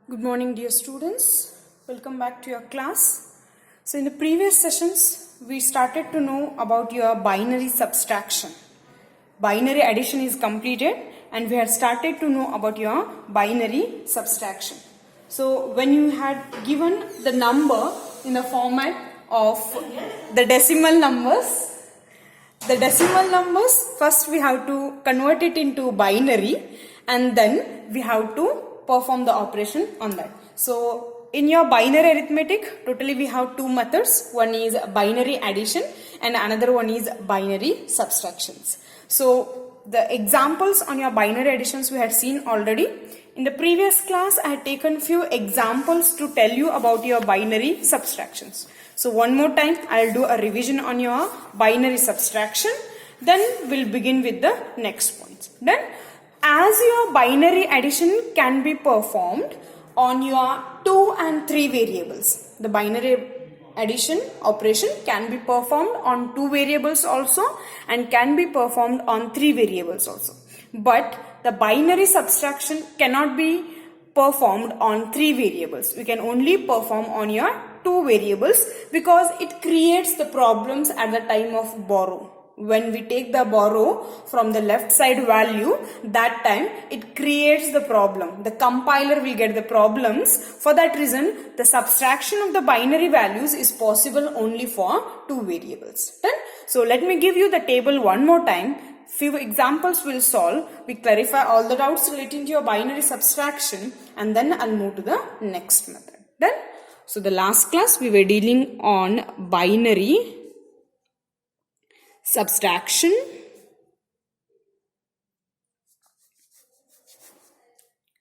Good morning, dear students. Welcome back to your class. So in the previous sessions, we started to know about your binary subtraction. Binary addition is completed and we had started to know about your binary subtraction. So when you had given the number in the format of the decimal numbers, first we have to convert it into binary and then we have to perform the operation on that. So in your binary arithmetic, totally we have two methods. One is binary addition and another one is binary subtractions. So the examples on your binary additions we had seen already. In the previous class, I had taken few examples to tell you about your binary subtractions. So one more time, I'll do a revision on your binary subtraction. Then we'll begin with the next points. Then as your binary addition can be performed on your 2 and 3 variables. The binary addition operation can be performed on 2 variables also and can be performed on 3 variables also. But the binary subtraction cannot be performed on 3 variables. We can only perform on your 2 variables because it creates the problems at the time of borrow. When we take the borrow from the left side value, that time it creates the problem. The compiler will get the problems. For that reason, the subtraction of the binary values is possible only for 2 variables. Then, so let me give you the table one more time. Few examples will solve. We clarify all the doubts relating to your binary subtraction and then I'll move to the next method. Then, so the last class we were dealing on binary subtraction.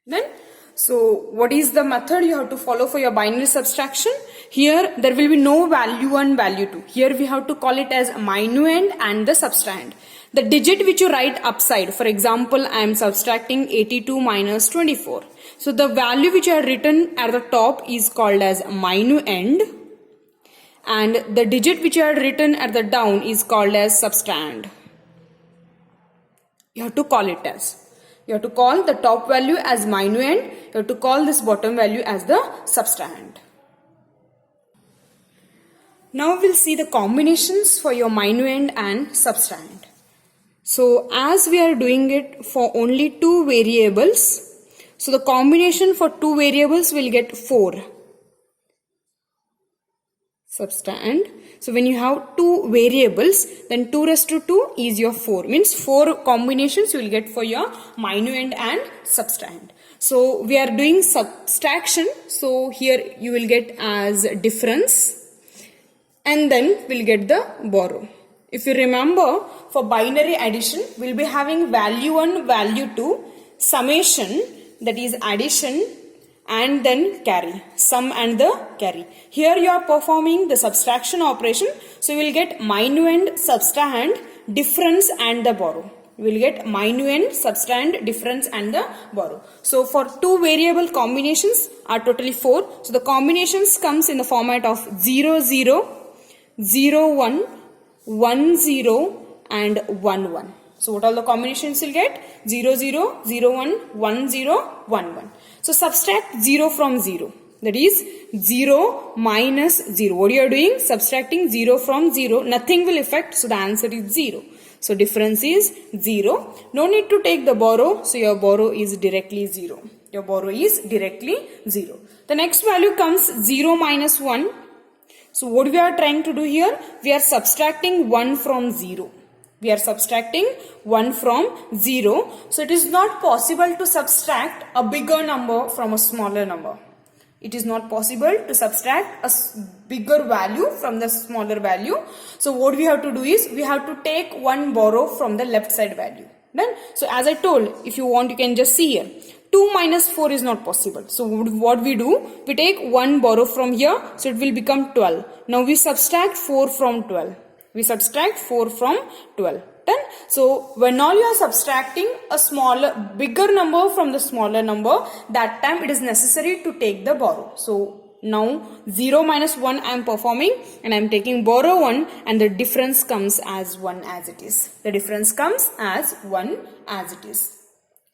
Then, so what is the method you have to follow for your binary subtraction? Here there will be no value 1, value 2. Here we have to call it as minuend and the subtrahend. The digit which you write upside, for example, I am subtracting 82 minus 24. So the value which I have written at the top is called as minuend. And the digit which you had written at the down is called as subtrahend. You have to call it as. You have to call the top value as minuend. You have to call this bottom value as the subtrahend. Now we'll see the combinations for your minuend and subtrahend. So as we are doing it for only 2 variables, so the combination for 2 variables will get 4. Subtrahend. So when you have 2 variables, then 2 raised to 2 is your 4. Means 4 combinations you will get for your minuend and subtrahend. So we are doing subtraction. So here you will get as difference and then we'll get the borrow. If you remember, for binary addition, we'll be having value 1, value 2, summation, that is addition, and then carry, sum and the carry. Here you are performing the subtraction operation, so you will get minuend, subtrahend, difference and the borrow. You will get minuend, subtrahend, difference and the borrow. So for 2 variable combinations are totally 4. So the combinations comes in the format of 0, 0, 0, 1, 1, 0 and 1, 1. So what all the combinations you'll get? 0, 0, 0, 1, 1, 0, 1, 1. So subtract 0 from 0. That is 0 minus 0. What you are doing? Subtracting 0 from 0. Nothing will affect. So the answer is 0. So difference is 0. No need to take the borrow. So your borrow is directly 0. Your borrow is directly 0. The next value comes 0 minus 1. So what we are trying to do here? We are subtracting 1 from 0. We are subtracting 1 from 0. So it is not possible to subtract a bigger number from a smaller number. It is not possible to subtract a bigger value from the smaller value. So what we have to do is we have to take 1 borrow from the left side value. Then, so as I told, if you want you can just see here. 2 minus 4 is not possible. So what we do? We take 1 borrow from here. So it will become 12. Now we subtract 4 from 12. We subtract 4 from 12. Then, so when all you are subtracting a bigger number from the smaller number, that time it is necessary to take the borrow. So now 0 minus 1 I am performing and I am taking borrow 1 and the difference comes as 1 as it is. The difference comes as 1 as it is.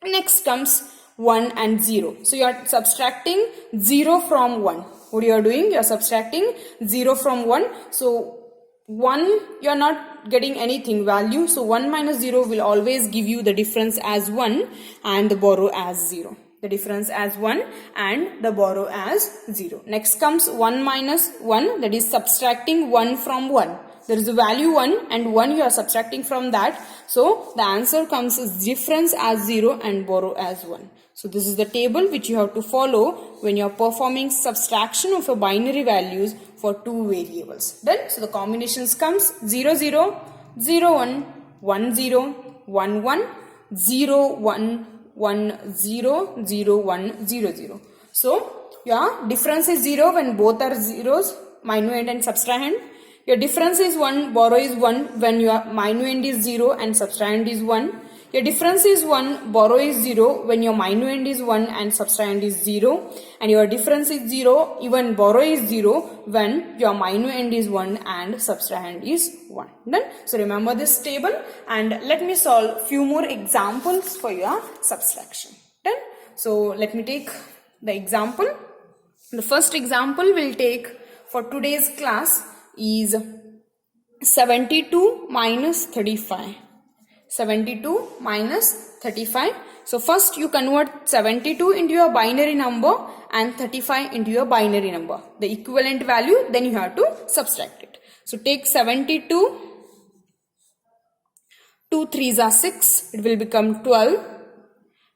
Next comes 1 and 0. So you are subtracting 0 from 1. What you are doing? You are subtracting 0 from 1. So 1, you are not getting anything value. So 1 minus 0 will always give you the difference as 1 and the borrow as 0. The difference as 1 and the borrow as 0. Next comes 1 minus 1, that is subtracting 1 from 1. There is a value 1 and 1 you are subtracting from that. So the answer comes as difference as 0 and borrow as 1. So this is the table which you have to follow when you are performing subtraction of a binary values for two variables. Then so the combinations comes 0 0, 0 1, 1 0, 1 1, 0 1, 1 0, 0 1, 0 0. So your difference is 0 when both are zeros, minuend and subtrahend. Your difference is 1, borrow is 1 when your minuend is 0 and subtrahend is 1. Your difference is 1, borrow is 0 when your minuend is 1 and subtrahend is 0. And your difference is 0, even borrow is 0 when your minuend is 1 and subtrahend is 1. Done? So remember this table and let me solve few more examples for your subtraction. Done? So let me take the example. The first example we'll take for today's class is 72 minus 35. 72 minus 35. So first you convert 72 into your binary number and 35 into your binary number. The equivalent value, then you have to subtract it. So take 72, 2 3s are 6, it will become 12,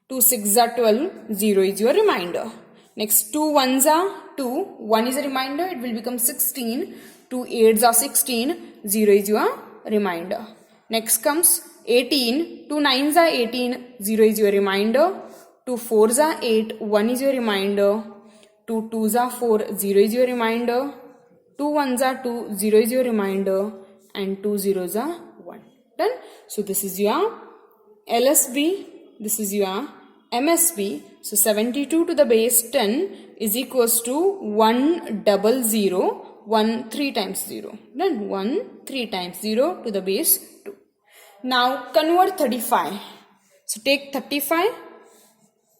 2 6s are 12, 0 is your remainder. Next 2 1s are 2, 1 is a remainder, it will become 16, 2 8s are 16, 0 is your remainder. Next comes 18, 2 9s are 18, 0 is your remainder, 2 4s are 8, 1 is your remainder, 2 2s are 4, 0 is your remainder, 2 1s are 2, 0 is your remainder, and 2 zeros are 1. Done? So this is your LSB, this is your MSB. So 72 to the base 10 is equals to 100, 1 3 times 0. Then 1 3 times 0 to the base 2. Now convert 35. So take 35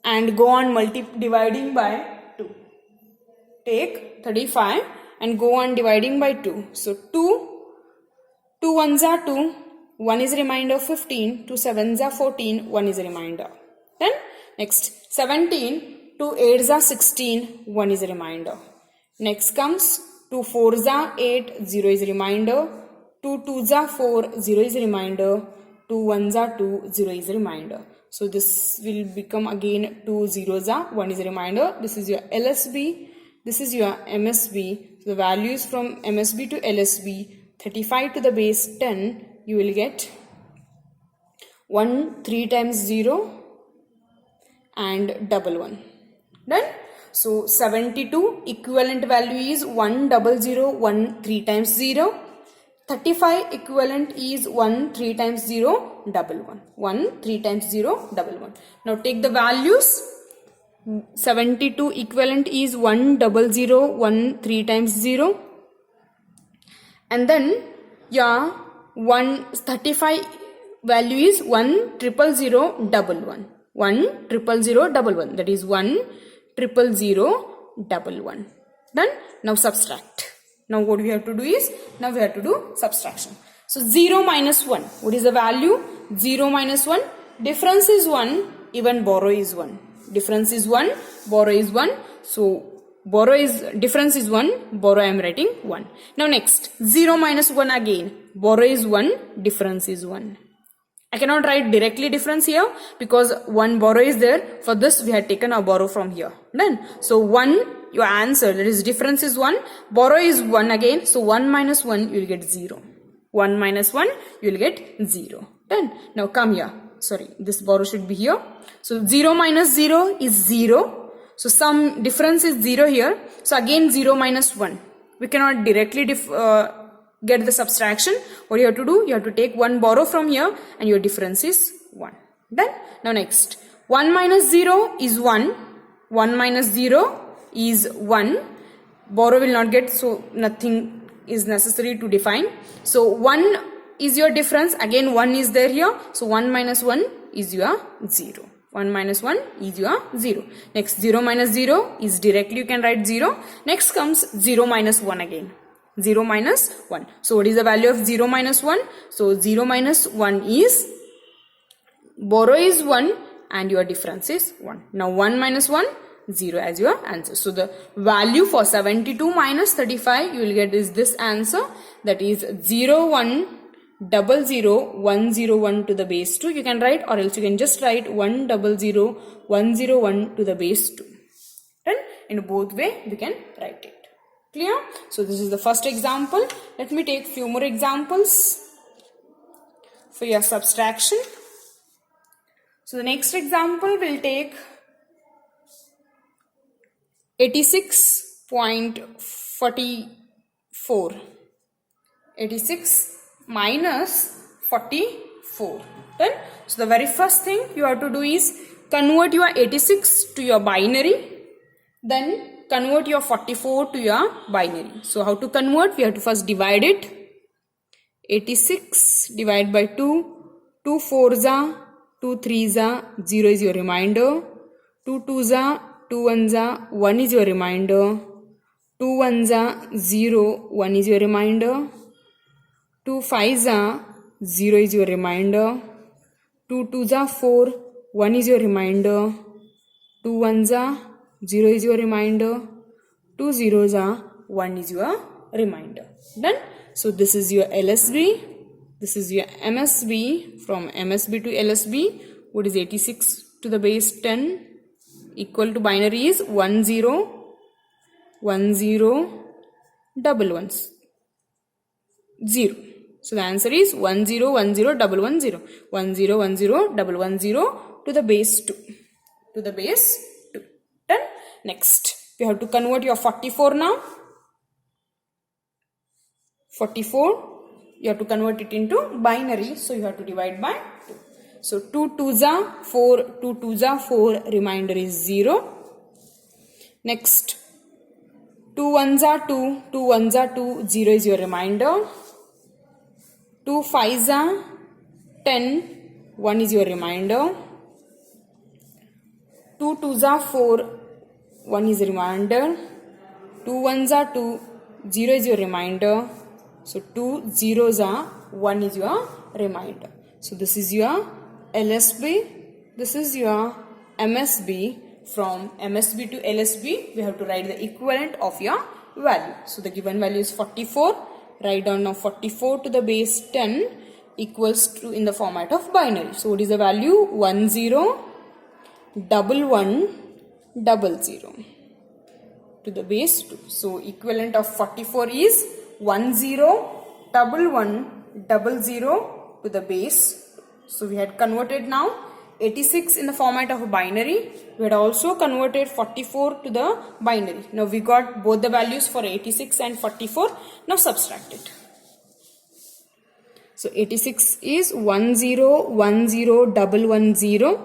and go on dividing by 2. Take 35 and go on dividing by 2. So 2 1s are 2, 1 is a remainder 15, 2 7s are 14, 1 is a remainder. Then next 17, 2 8s are 16, 1 is a remainder. Next comes 2 4s are 8, 0 is a remainder. 2 2s are 4, 0 is a remainder. 2 1s are 2, 0 is a remainder. So this will become again 2 zeros are 1 is a remainder. This is your LSB. This is your MSB. So the values from MSB to LSB, 35 to the base 10, you will get 1 3 times 0 and double 1. Done? So 72 equivalent value is 100, 1 3 times 0. 35 equivalent is 1 3 times 0 double 1. 1 3 times 0 double 1. Now take the values. 72 equivalent is 100, 1 3 times 0. And then yeah, 35 value is 1 000 double 1. 1 000 double 1. That is 1 000 double 1. Done? Now subtract. Now what we have to do is, now we have to do subtraction. So 0 minus 1. What is the value? 0 minus 1. Difference is 1. Even borrow is 1. Difference is 1. Borrow is 1. So borrow is, difference is 1. Borrow I am writing 1. Now next. 0 minus 1 again. Borrow is 1. Difference is 1. I cannot write directly difference here because one borrow is there. For this we had taken a borrow from here. Then so 1, your answer, that is difference is 1. Borrow is 1 again. So 1 minus 1 you will get 0. 1 minus 1 you will get 0. Done. Now come here. Sorry, this borrow should be here. So 0 minus 0 is 0. So some difference is 0 here. So again 0 minus 1. We cannot directly get the subtraction. What you have to do? You have to take one borrow from here and your difference is 1. Done? Now next. 1 minus 0 is 1. 1 minus 0 is 1. Borrow will not get, so nothing is necessary to define. So 1 is your difference. Again 1 is there here. So 1 minus 1 is your 0. 1 minus 1 is your 0. Next 0 minus 0 is directly you can write 0. Next comes 0 minus 1 again. 0 minus 1. So what is the value of 0 minus 1? So 0 minus 1 is, borrow is 1 and your difference is 1. Now 1 minus 1, 0 as your answer. So the value for 72 minus 35 you will get is this answer, that is 0 1 0 0 1 0 1 to the base 2 you can write, or else you can just write 1 0 0 1 0 1 to the base 2. Then in both way we can write it. Clear? So this is the first example. Let me take few more examples for your subtraction. So the next example will take 86.44. 86 minus 44. Then, so the very first thing you have to do is convert your 86 to your binary. Then convert your 44 to your binary. So how to convert? We have to first divide it. 86 divided by 2. 2 4s are, 2 3s are, 0 is your remainder. 2 2s are, 2 1s are, 1 is your remainder. 2 1s are, 0, 1 is your remainder. 2 5s are, 0 is your remainder. 2 2s are, 4, 1 is your remainder. 2 1s are, 0 is your remainder. 2 zeros are, 1 is your remainder. Done? So this is your LSB. This is your MSB. From MSB to LSB, what is 86 to the base 10 equal to binary is 1 0 1 0 double ones 0. So the answer is 1 0 1 0 double 1 0. 1 0 1 0 double 1 0 to the base 2. To the base 2. Done? Next, we have to convert your 44 now. 44, you have to convert it into binary. So you have to divide by 2. So 2 2s are 4, 2 2s are 4, remainder is 0. Next, 2 1s are 2, 2 1s are 2, 0 is your remainder. 2 5s are 10, 1 is your remainder. 2 2s are 4, 1 is remainder. 2 1s are 2, 0 is your remainder. So 2 zeros are, 1 is your remainder. So this is your LSB. This is your MSB. From MSB to LSB, we have to write the equivalent of your value. So the given value is 44. Write down now 44 to the base 10 equals to in the format of binary. So what is the value? 1 0 double 1 double 0 to the base 2. So equivalent of 44 is 1 0 double 1 double 0 to the base. So we had converted now 86 in the format of a binary. We had also converted 44 to the binary. Now we got both the values for 86 and 44. Now subtract it. So 86 is 1 0 1 0 double 1 0,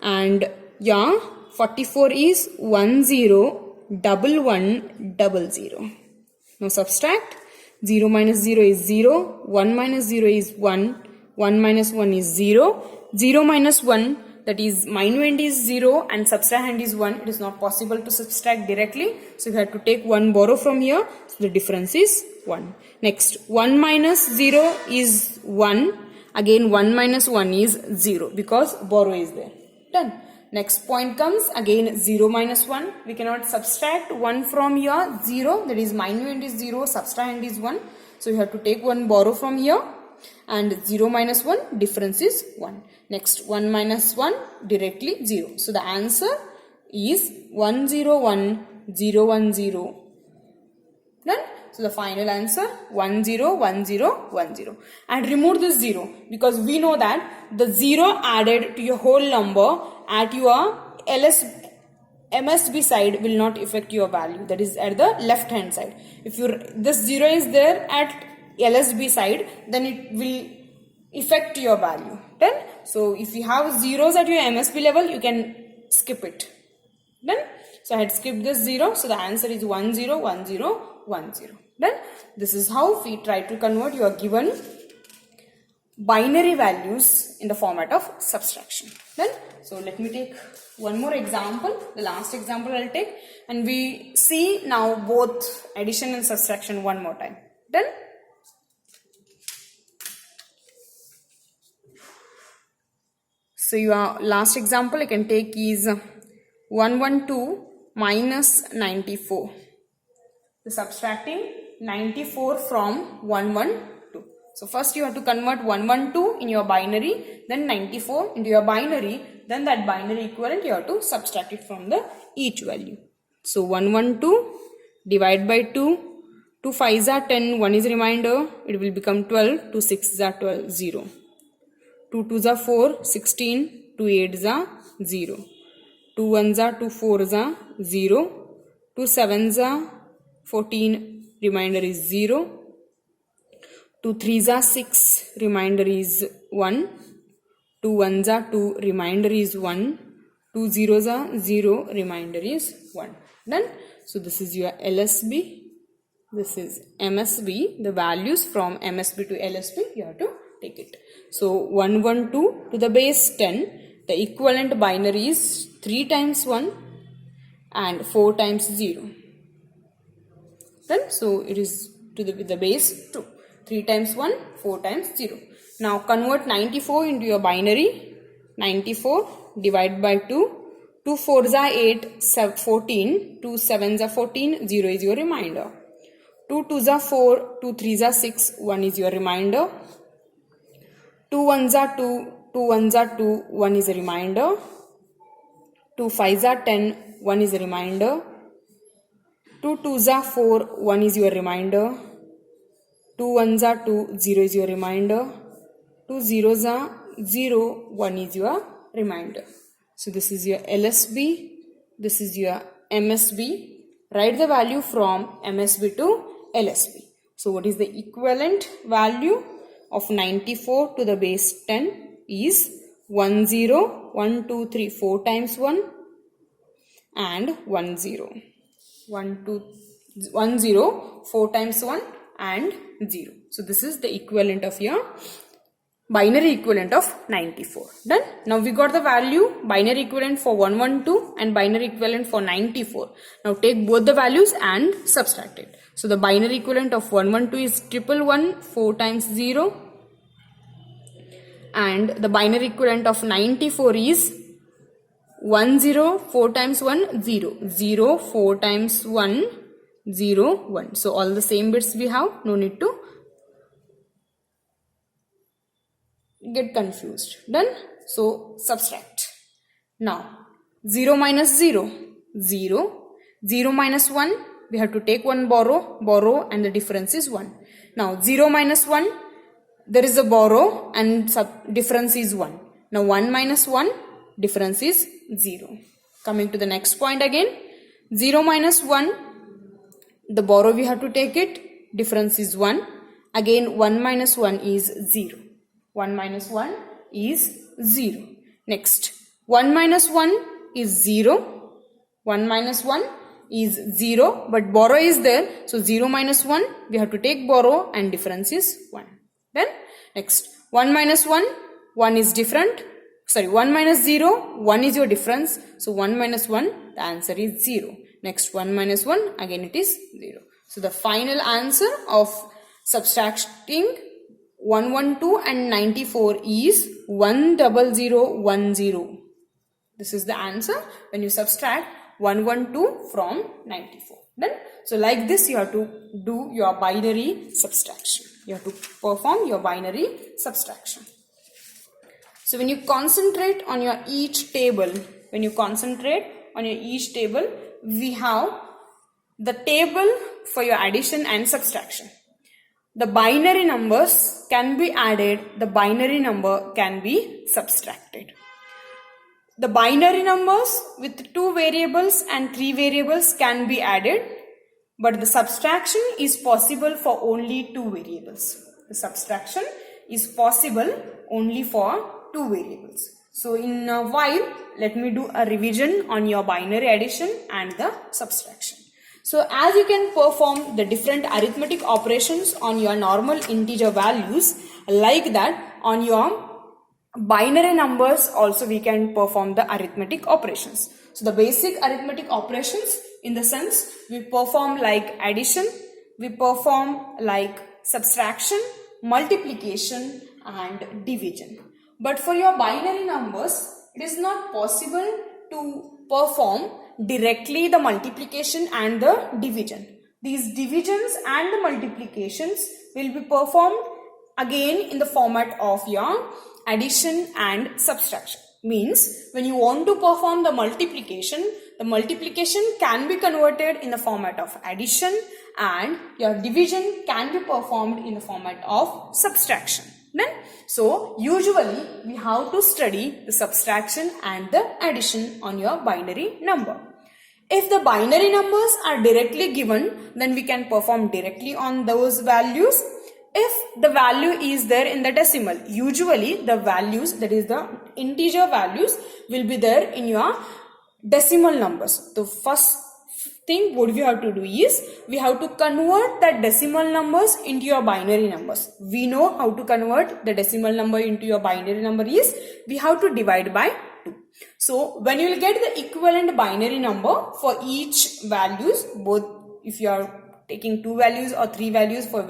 and yeah, 44 is 1 0 double 1 double 0. Now subtract. 0 minus 0 is 0, 1 minus 0 is 1, 1 minus 1 is 0, 0 minus 1, that is minuend is 0 and subtrahend is 1. It is not possible to subtract directly. So you have to take 1 borrow from here. So the difference is 1. Next, 1 minus 0 is 1. Again 1 minus 1 is 0 because borrow is there. Done. Next point comes again 0 minus 1. We cannot subtract 1 from here. 0, that is minuend is 0, subtrahend is 1. So you have to take 1 borrow from here. And 0 minus 1, difference is 1. Next, 1 minus 1, directly 0. So the answer is 1 0 1 0 1 0. Done? So the final answer 1 0 1 0 1 0. And remove this 0 because we know that the 0 added to your whole number at your MSB side will not affect your value. That is at the left hand side. If this 0 is there at LSB side, then it will affect your value. Then, so if you have zeros at your MSB level, you can skip it. Then, so I had skipped this 0. So the answer is 1 0 1 0 1 0. Then, this is how we try to convert your given binary values in the format of subtraction. Then, so let me take one more example, the last example I'll take, and we see now both addition and subtraction one more time. Then, so your last example I can take is 112 minus 94. So subtracting 94 from 112. So first you have to convert 112 in your binary, then 94 into your binary, then that binary equivalent you have to subtract it from the each value. So 112 divide by 2, 2 5s are 10, 1 is remainder, it will become 12, 2 6s are 12, 0. 2 2s are 4, 16, 2 8s are 0. 2 1s are 2 4s are 0. 2 7s are 14, remainder is 0. 2 3s are 6, remainder is 1. 2 1s are 2, remainder is 1. 2 0s are 0, remainder is 1. Done. So this is your LSB. This is MSB. The values from MSB to LSB you have to take it. So 112 to the base 10. The equivalent binary is 3 times 1 and 4 times 0. Then so it is to the base 2. 3 times 1, 4 times 0. Now convert 94 into your binary. 94 divide by 2. 2 4s are 8, 14. 2 7s are 14, 0 is your remainder. 2 2s are 4, 2 3s are 6, 1 is your remainder. 2 1s are 2, 2 1s are 2, 1 is a remainder. 2 5s are 10, 1 is a remainder. 2 2s are 4, 1 is your remainder. 2 1s are 2, 0 is your remainder. 2 0s are 0, 1 is your remainder. So this is your LSB, this is your MSB. Write the value from MSB to LSB. So what is the equivalent value of 94 to the base 10 is 10, 1 2 3 4 times 1 and 10. 4 times 1 and 0. So this is the equivalent of your binary equivalent of 94. Done. Now we got the value binary equivalent for 112 and binary equivalent for 94. Now take both the values and subtract it. So the binary equivalent of 112 is 111, 4 times 0, and the binary equivalent of 94 is 10, 4 times 1, 0, 0, 4 times 1, 0, 1. So all the same bits we have, no need to get confused. Done. So subtract. Now 0 minus 0, 0. 0 minus 1, we have to take one borrow, and the difference is 1. Now 0 minus 1, there is a borrow and difference is 1. Now 1 minus 1, difference is 0. Coming to the next point again, 0 minus 1, the borrow we have to take it, difference is 1. Again 1 minus 1 is 0. 1 minus 1 is 0. Next, 1 minus 1 is 0. 1 minus 1 is 0, but borrow is there. So 0 minus 1, we have to take borrow and difference is 1. Then next, 1 minus 1, 1 is different. Sorry, 1 minus 0, 1 is your difference. So 1 minus 1, the answer is 0. Next, 1 minus 1, again it is 0. So the final answer of subtracting 112 and 94 is 10010. This is the answer when you subtract 112 from 94. Then, so like this you have to do your binary subtraction. You have to perform your binary subtraction. So when you concentrate on your each table, we have the table for your addition and subtraction. The binary numbers can be added, the binary number can be subtracted. The binary numbers with 2 variables and 3 variables can be added, but the subtraction is possible for only 2 variables. The subtraction is possible only for 2 variables. So in a while, let me do a revision on your binary addition and the subtraction. So as you can perform the different arithmetic operations on your normal integer values, Like that, on your binary numbers also we can perform the arithmetic operations. So the basic arithmetic operations, in the sense we perform like addition, we perform like subtraction, multiplication and division. But for your binary numbers, it is not possible to perform directly the multiplication and the division. These divisions and the multiplications will be performed again in the format of your addition and subtraction. Means when you want to perform the multiplication can be converted in the format of addition and your division can be performed in the format of subtraction. Then, so usually we have to study the subtraction and the addition on your binary number. If the binary numbers are directly given, then we can perform directly on those values. If the value is there in the decimal, usually the values, that is the integer values, will be there in your decimal numbers. The first thing what we have to do is we have to convert the decimal numbers into your binary numbers. We know how to convert the decimal number into your binary number is we have to divide by 2. So when you will get the equivalent binary number for each values, both if you are taking 2 values or 3 values for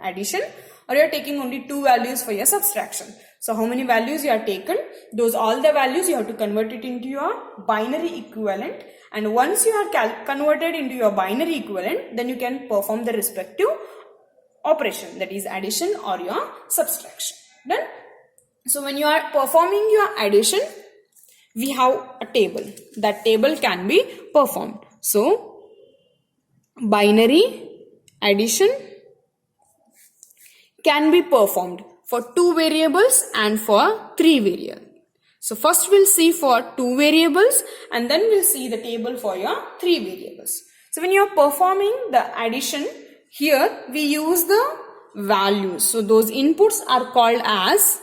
addition, or you are taking only 2 values for your subtraction. So how many values you are taken, those all the values you have to convert it into your binary equivalent, and once you are converted into your binary equivalent, then you can perform the respective operation, that is addition or your subtraction. Then, so when you are performing your addition, we have a table. That table can be performed. So binary addition can be performed for 2 variables and for 3 variables. So first we'll see for 2 variables and then we'll see the table for your 3 variables. So when you're performing the addition, here we use the values. So those inputs are called as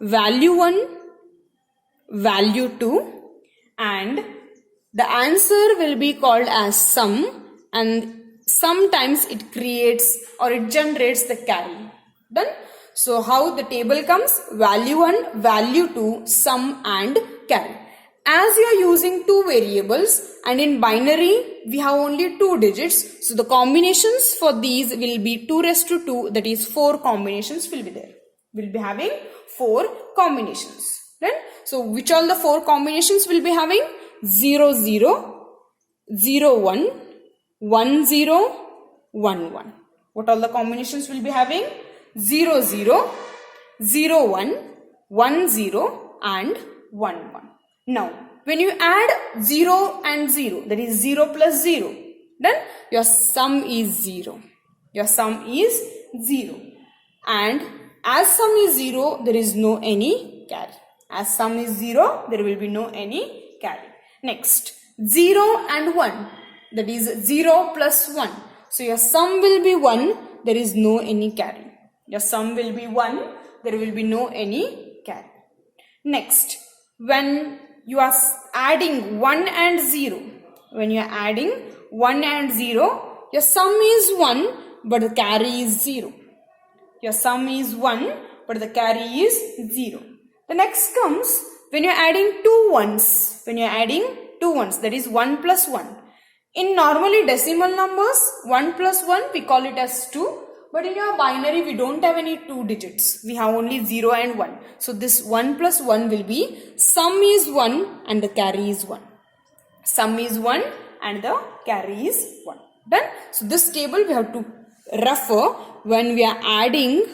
value 1, value 2, and the answer will be called as sum, and sometimes it creates or it generates the carry. Done? So how the table comes? Value 1, value 2, sum and carry. As you are using 2 variables and in binary we have only 2 digits, so the combinations for these will be 2 raised to 2, that is 4 combinations will be there. We'll be having 4 combinations. Then, so which all the 4 combinations will be having? 0, 0, 0, 1, 1, 0, 1, 1. What all the combinations will be having? 0, 0, 0, 1, 1, 0 and 1, 1. Now, when you add 0 and 0, that is 0 plus 0, then your sum is 0. Your sum is 0. And as sum is 0, there is no any carry. As sum is 0, there will be no any carry. Next, 0 and 1, that is 0 plus 1. So your sum will be 1, there is no any carry. Your sum will be 1, there will be no any carry. Next, when you are adding 1 and 0, when you are adding 1 and 0, your sum is 1, but the carry is 0. Your sum is 1, but the carry is 0. The next comes when you are adding 2 ones. When you are adding 2 ones, that is 1 plus 1. In normally decimal numbers, 1 plus 1 we call it as 2. But in your binary, we don't have any 2 digits. We have only 0 and 1. So this 1 plus 1 will be sum is 1 and the carry is 1. Sum is 1 and the carry is 1. Done? So this table we have to refer when we are adding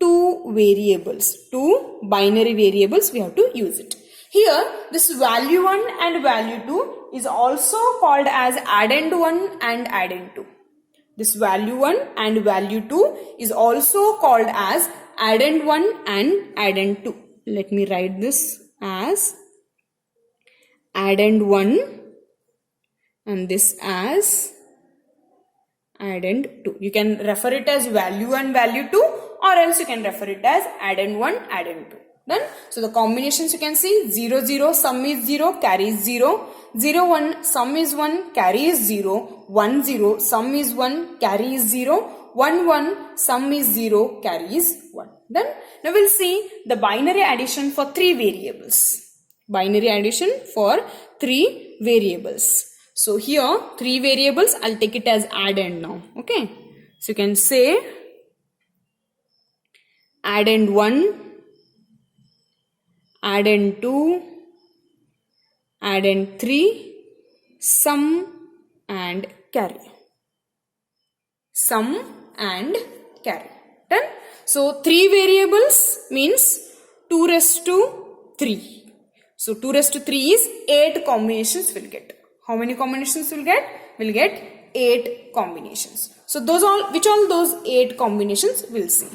2 variables. 2 binary variables, we have to use it. Here, this value 1 and value 2 is also called as addend 1 and addend 2. This value 1 and value 2 is also called as addend 1 and addend 2. Let me write this as addend 1 and this as addend 2. You can refer it as value 1, value 2, or else you can refer it as addend 1, addend 2. Done? So the combinations you can see 0, 0, sum is 0, carry is 0. 0, 1, sum is 1, carry is 0. 1, 0, sum is 1, carry is 0. 1, 1, sum is 0, carry is 1. Then now we'll see the binary addition for 3 variables. Binary addition for 3 variables. So here 3 variables, I'll take it as addend now. Okay. So you can say addend 1, addend 2, addend 3, sum and carry. Sum and carry. Done? So 3 variables means 2 raised to 3. So 2 raised to 3 is 8 combinations we'll get. How many combinations we'll get? We'll get 8 combinations. So which all those 8 combinations we'll see.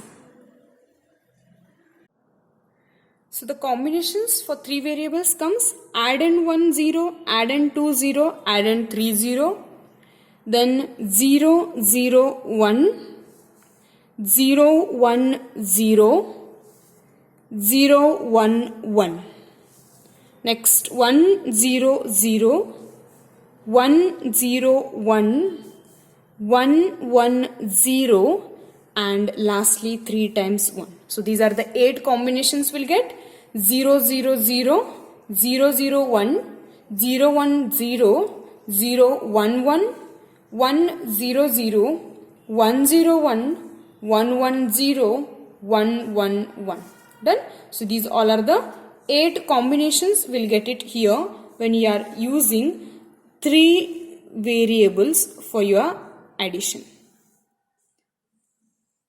So the combinations for 3 variables comes addend 1 0, addend 2 0, addend 3 0, then 0 0 1, 0 1 0, 0 1 1. Next 1 0 0, 1 0 1, 1 1 0, and lastly 3 times 1. So these are the 8 combinations we'll get. 0 0 0, 0 0 1, 0 1 0, 0 1 1, 1 0 0, 1 0 1, 1 1 0, 1 1 1. Done? So these all are the 8 combinations. We'll get it here when you are using 3 variables for your addition.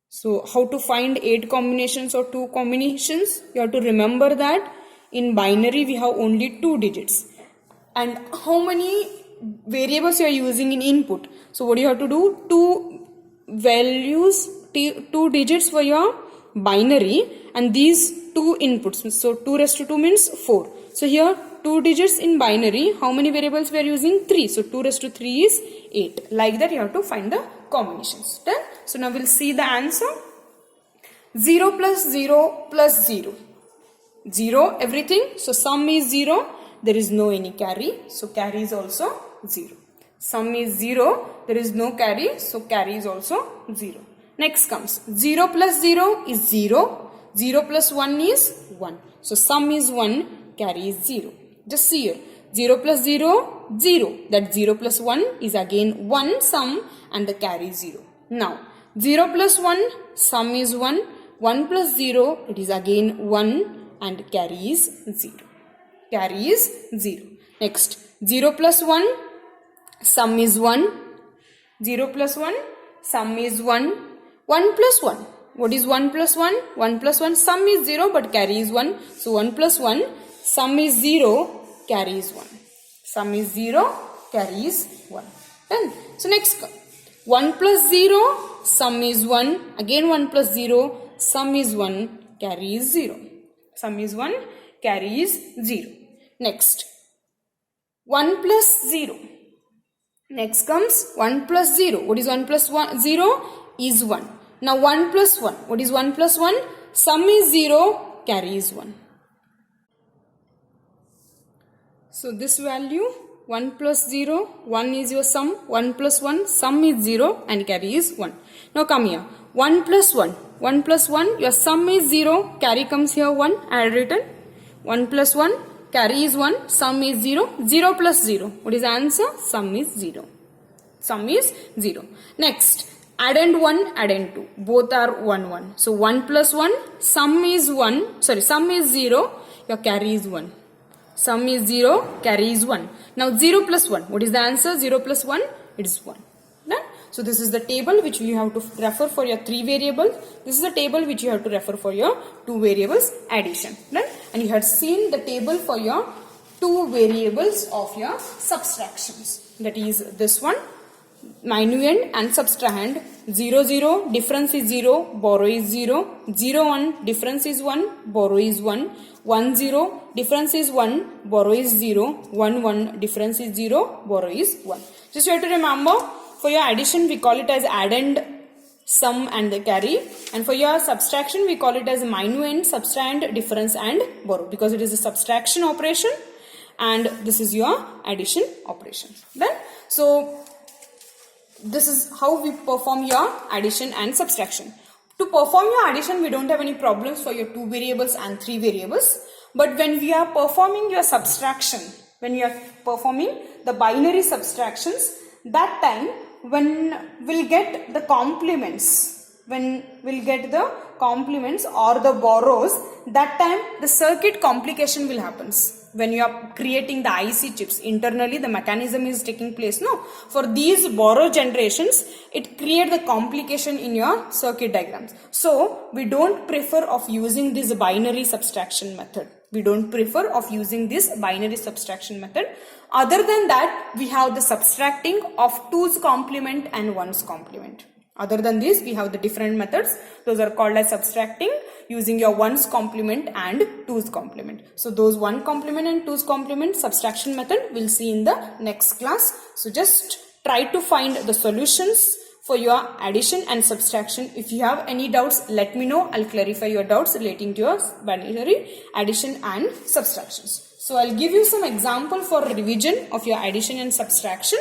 So how to find 8 combinations or 2 combinations? You have to remember that in binary we have only 2 digits. And how many variables you are using in input? So what do you have to do? 2 values, 2 digits for your binary, and these 2 inputs. So 2 raised to 2 means 4. So here 2 digits in binary. How many variables we are using? 3. So 2 raised to 3 is 8. Like that you have to find the combinations. Done? So now we'll see the answer. 0 plus 0 plus 0. 0 everything. So sum is 0. There is no any carry. So carry is also 0. Sum is 0. There is no carry. So carry is also 0. Next comes 0 plus 0 is 0. 0 plus 1 is 1. So sum is 1. Carry is 0. Just see here. 0 plus 0, 0. That 0 plus 1 is again 1 sum and the carry is 0. Now 0 plus 1, sum is 1. 1 plus 0, it is again 1 and carry is 0. Carry is 0. Next 0 plus 1, sum is 1. 0 plus 1, sum is 1. 1 plus 1. What is 1 plus 1? 1 plus 1, sum is 0 but carry is 1. So 1 plus 1, sum is 0, carry is 1. Sum is 0, carry is 1. Done. So next 1 plus 0, sum is 1. Again 1 plus 0, sum is 1, carry is 0. Sum is 1, carry is 0. Next 1 plus 0. Next comes 1 plus 0. What is 1 plus 1? 0 is 1. Now 1 plus 1. What is 1 plus 1? Sum is 0, carry is 1. So this value 1 plus 0, 1 is your sum, 1 plus 1, sum is 0 and carry is 1. Now come here, 1 plus 1, 1 plus 1, your sum is 0, carry comes here 1, I had written 1 plus 1, carry is 1, sum is 0, 0 plus 0. What is the answer? Sum is 0. Sum is 0. Next, addend 1, addend 2, both are 1, 1. So 1 plus 1, sum is 0, your carry is 1. Sum is 0, carry is 1. Now 0 plus 1. What is the answer? 0 plus 1, it is 1. Done? So this is the table which you have to refer for your 3 variables. This is the table which you have to refer for your 2 variables addition. Done? And you had seen the table for your 2 variables of your subtractions. That is this one, minuend and subtrahend. 0 0, difference is 0, borrow is 0. 0 1, difference is 1, borrow is 1. 1 0, difference is 1, borrow is 0. 1 1, difference is 0, borrow is 1. Just you have to remember, for your addition we call it as addend, sum and the carry, and for your subtraction we call it as minuend, subtrahend, difference and borrow, because it is a subtraction operation and this is your addition operation. Then so this is how we perform your addition and subtraction. To perform your addition, we don't have any problems for your 2 variables and 3 variables. But when we are performing your subtraction, when you are performing the binary subtractions, that time when we'll get the complements, or the borrows, that time the circuit complication will happen. When you are creating the IC chips, internally the mechanism is taking place. No, for these borrow generations, it creates the complication in your circuit diagrams. So we don't prefer of using this binary subtraction method. Other than that, we have the subtracting of 2's complement and 1's complement. Other than this, we have the different methods. Those are called as subtracting using your 1's complement and 2's complement. So those 1 complement and 2's complement subtraction method we'll see in the next class. So just try to find the solutions for your addition and subtraction. If you have any doubts, let me know. I'll clarify your doubts relating to your binary addition and subtractions. So I'll give you some example for revision of your addition and subtraction.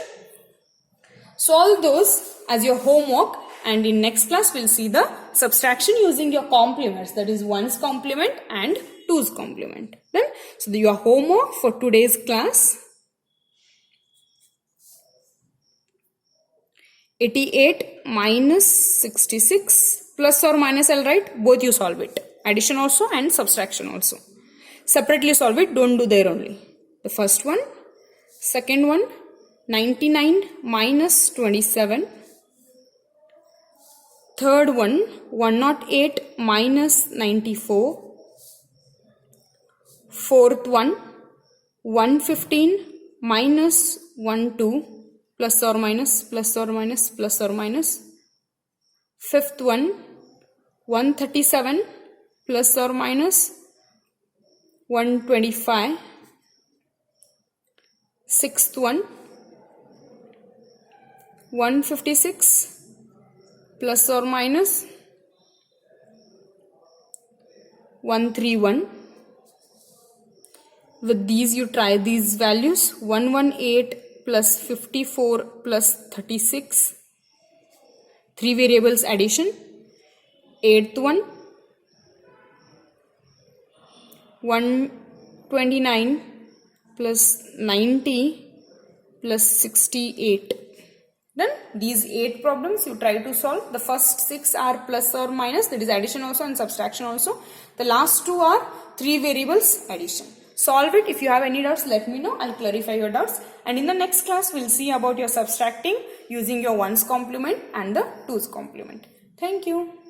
Solve those as your homework, and in next class we'll see the subtraction using your complements, that is 1's complement and 2's complement. Then, so your homework for today's class, 88 minus 66 plus or minus, I'll write, both you solve it. Addition also and subtraction also. Separately solve it, don't do there only. The first one, second one, 99 minus 27. Third one, 108 minus 94. Fourth one, 115 minus 12. Plus or minus, plus or minus, plus or minus. Fifth one, 137 plus or minus 125. Sixth one, 156 plus or minus 131. With these you try these values. 118 plus 54 plus 36. 3 variables addition. Eighth one, 129 plus 90 plus 68. Then these 8 problems you try to solve. The first 6 are plus or minus, that is addition also and subtraction also. The last 2 are 3 variables addition. Solve it. If you have any doubts, let me know. I'll clarify your doubts. And in the next class, we'll see about your subtracting using your 1's complement and the 2's complement. Thank you.